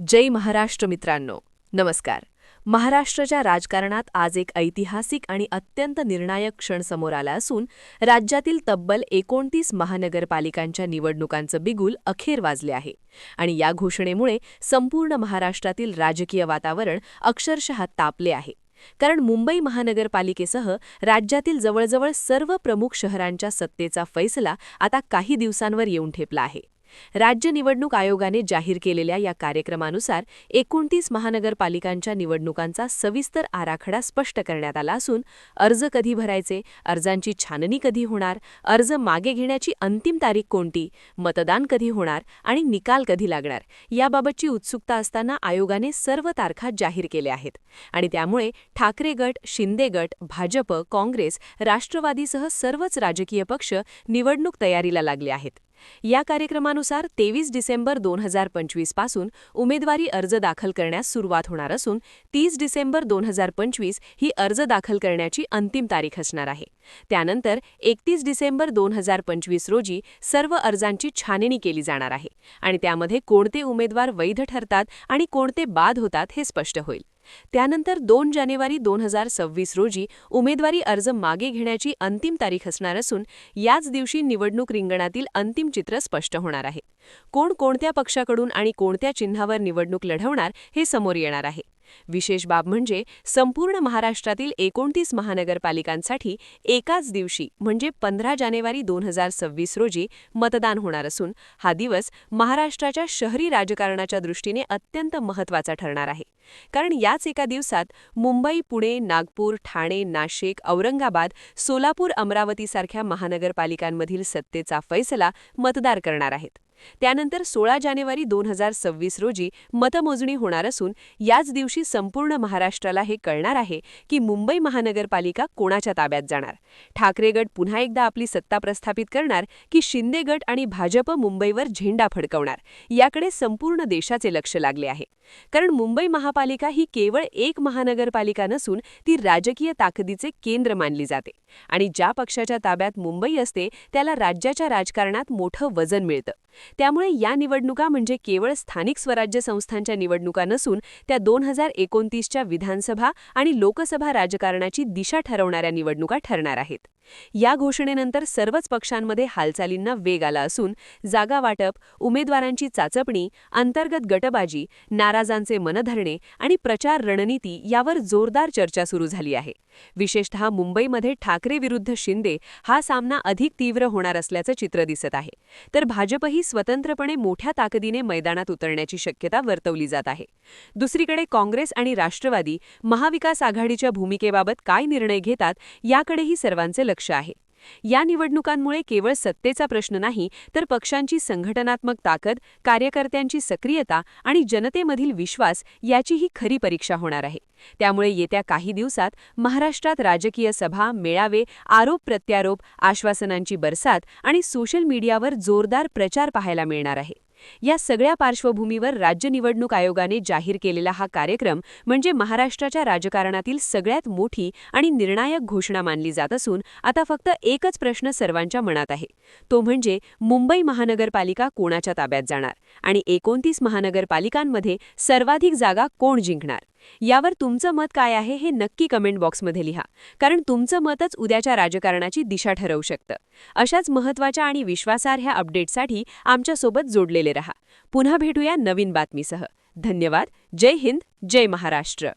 जय महाराष्ट्र मित्रांनो, नमस्कार. महाराष्ट्राच्या राजकारणात आज एक ऐतिहासिक आणि अत्यंत निर्णायक क्षण समोर आला असून राज्यातील तब्बल 29 महानगरपालिकांच्या निवडणुकांचं बिगुल अखेर वाजले आहे. आणि या घोषणेमुळे संपूर्ण महाराष्ट्रातील राजकीय वातावरण अक्षरशः तापले आहे. कारण मुंबई महानगरपालिकेसह राज्यातील जवळजवळ सर्व प्रमुख शहरांच्या सत्तेचा फैसला आता काही दिवसांवर येऊन ठेपला आहे. राज्य निवडणूक आयोगाने जाहीर केलेल्या या कार्यक्रमानुसार 29 महानगरपालिकांच्या निवडणुकांचा सविस्तर आराखडा स्पष्ट करण्यात आला असून अर्ज कधी भरायचे, अर्जांची छाननी कधी होणार, अर्ज मागे घेण्याची अंतिम तारीख कोणती, मतदान कधी होणार आणि निकाल कधी लागणार याबाबतची उत्सुकता असताना आयोगाने सर्व तारखा जाहीर केल्या आहेत. आणि त्यामुळे ठाकरे गट, शिंदे गट, भाजप, काँग्रेस, राष्ट्रवादीसह सर्वच राजकीय पक्ष निवडणूक तयारीला लागले आहेत. या कार्यक्रमानुसार 23 डिसेंबर 2025 पासून उमेदवारी अर्ज दाखल करण्यास सुरुवात होणार असून 30 डिसेंबर 2025 ही अर्ज दाखल करण्याची अंतिम तारीख असणार आहे. त्यानंतर 31 डिसेंबर 2025 रोजी सर्व अर्जांची छाननी केली जाणार आहे आणि त्यामध्ये कोणते उमेदवार वैध ठरतात आणि कोणते बाद होतात हे स्पष्ट होईल. त्यानंतर 2 जानेवारी 2026 रोजी उमेदवारी अर्ज मागे घेण्याची अंतिम तारीख असणार असून याच दिवशी निवडणूक रिंगणातील अंतिम चित्र स्पष्ट होणार आहे. कोण कोणत्या पक्षाकडून आणि कोणत्या चिन्हावर निवडणूक लढवणार हे समोर येणार आहे. विशेष बाब म्हणजे संपूर्ण महाराष्ट्रातील 29 महानगरपालिकांसाठी एकाच दिवशी म्हणजे 15 जानेवारी 2026 रोजी मतदान होणार असून हा दिवस महाराष्ट्राच्या शहरी राजकारणाच्या दृष्टीने अत्यंत महत्त्वाचा ठरणार आहे. कारण याच एका दिवसात मुंबई, पुणे, नागपूर, ठाणे, नाशिक, औरंगाबाद, सोलापूर, अमरावतीसारख्या महानगरपालिकांमधील सत्तेचा फैसला मतदार करणार आहेत. त्यानंतर 16 जानेवारी 2026 रोजी मतमोजणी होणार असून याच दिवशी संपूर्ण महाराष्ट्राला हे कळणार आहे की मुंबई महानगरपालिका कोणाच्या ताब्यात जाणार. ठाकरे गट पुन्हा एकदा आपली सत्ता प्रस्थापित करणार की शिंदे गट आणि भाजप मुंबईवर झेंडा फडकवणार याकडे संपूर्ण देशाचे लक्ष लागले आहे. कारण मुंबई महापालिका ही केवळ एक महानगरपालिका नसून ती राजकीय ताकदीचे केंद्र मानली जाते आणि ज्या पक्षाच्या ताब्यात मुंबई असते त्याला राज्याच्या राजकारणात मोठं वजन मिळतं. त्यामुळे या निवडणुका म्हणजे केवळ स्थानिक स्वराज्य संस्थांच्या निवडणुका नसून त्या 2029च्या विधानसभा आणि लोकसभा राजकारणाची दिशा ठरवणाऱ्या निवडणुका ठरणार आहेत. या घोषणेनंतर सर्वच पक्षांमध्ये हालचालींना वेग आला असून जागा वाटप, उमेदवारांची चाचपणी, अंतर्गत गटबाजी, नाराजांचे मनधरणे आणि प्रचार रणनीती यावर जोरदार चर्चा सुरू झाली आहे. विशेषतः मुंबईमध्ये ठाकरे विरुद्ध शिंदे हा सामना अधिक तीव्र होणार असल्याचं चित्र दिसत आहे. तर भाजपही स्वतंत्रपणे मोठ्या ताकदीने मैदानात उतरण्याची शक्यता वर्तवली जात आहे. दुसरीकडे काँग्रेस आणि राष्ट्रवादी महाविकास आघाडीच्या भूमिकेबाबत काय निर्णय घेतात याकडेही सर्वांचे लक्ष आहे. या निवडणुकांमुळे केवळ सत्तेचा प्रश्न नाही तर पक्षांची संघटनात्मक ताकद, कार्यकर्त्यांची सक्रियता आणि जनतेमधील विश्वास याचीही खरी परीक्षा होणार आहे. त्यामुळे येत्या काही दिवसात महाराष्ट्रात राजकीय सभा, मेळावे, आरोप प्रत्यारोप, आश्वासनांची बरसात आणि सोशल मीडियावर जोरदार प्रचार पाहायला मिळणार आहे. या सगळ्या पार्श्वभूमीवर राज्य निवडणूक आयोगाने जाहीर केलेला हा कार्यक्रम म्हणजे महाराष्ट्राच्या राजकारणातील सगळ्यात मोठी आणि निर्णायक घोषणा मानली जात असून आता फक्त एकच प्रश्न सर्वांच्या मनात आहे. तो म्हणजे मुंबई महानगरपालिका कोणाच्या ताब्यात जाणार आणि 29 महानगरपालिकांमध्ये सर्वाधिक जागा कोण जिंकणार. यावर तुमचं मत काय आहे हे नक्की कमेंट बॉक्समध्ये लिहा. कारण तुमचं मतच उद्याच्या राजकारणाची दिशा ठरवू शकतं. अशाच महत्त्वाच्या आणि विश्वासार्ह अपडेट्ससाठी आमच्यासोबत जोडलेले रहा. पुन्हा भेटूया नवीन बातमीसह. धन्यवाद. जय हिंद, जय महाराष्ट्र.